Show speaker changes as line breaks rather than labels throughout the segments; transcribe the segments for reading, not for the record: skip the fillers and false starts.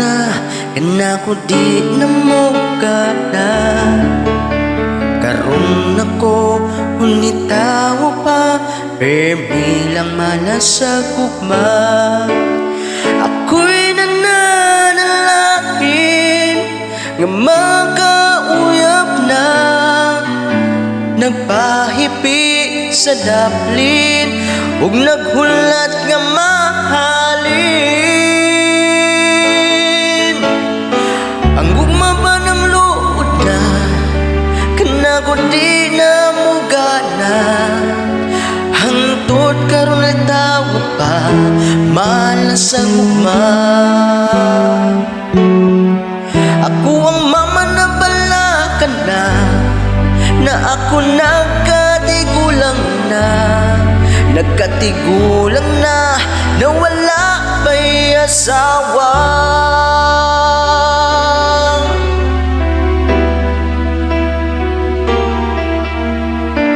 na, kana ko di na mo na. Karon ako, unitaw pa, permi lang manasa gugma. Ako'y nananalangin nga makauyab na, nagpahipi sa daplin ug naghulat nga mahalin. Ang gugma ba ng luod na, kana ko di na mugana. Hangtod karon ay tawo pa, malas ang gugma. Ako ang mama na bala ka na ako nagkatigulang na, nagkatigulang na, nawala ba'y asawa.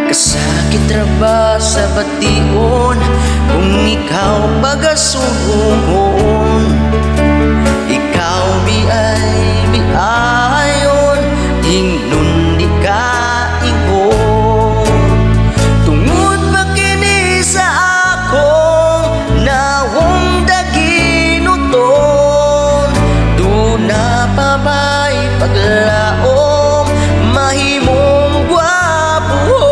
Kasakit ra ba sa bation kung ikaw pagasugon? Ikaw biay biayon, ingnon di ka ingon. Tungod ba kini sa akong nawong daginuton? Doon na pa ba'y paglaom mahimong gwapuhon?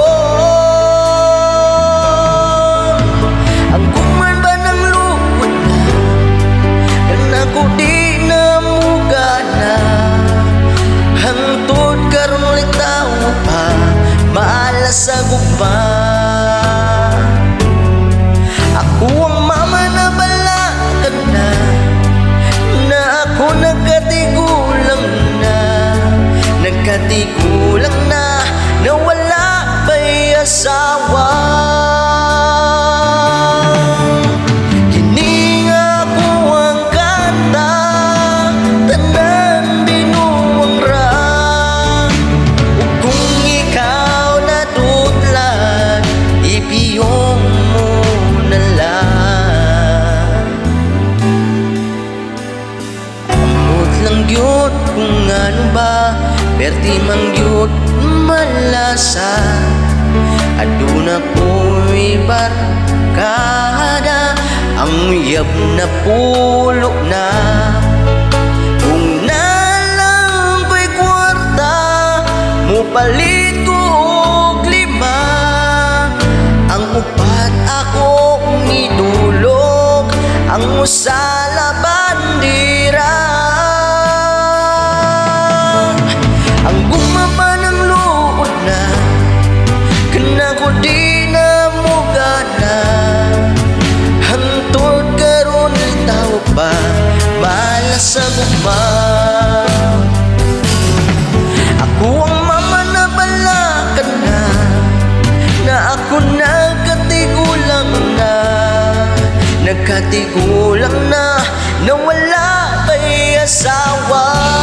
Ang gugman ba ng luod na, kana ko di na mugana. Hangtod karon ulit tawo pa, maalas sa gugma. Ako ang mama na bala ka na ako nagkatigulang na, nagkatigulang na, nawala ba'y asawa. Kini nga ako ang kanta, tanan binuwang ra. Ug kung ikaw natutlan, ipiyong mo na lang. Amot lang gyud kung ano ba, perti mang gyud malasa. Aduna ko'y barkada, ang uyab na pulo na. Kung nalang ko'y kwarta, mupalit ko og lima. Ang upat akong idulog, ang usala bandira. Ang gugma pa ng luod na, kana ko di na mugana. Hangtod karon tawo pa, malas sa gugma. Ako ang mama na bala ka na ako nagkatigulang na, nagkatigulang na, nawala ba'y asawa.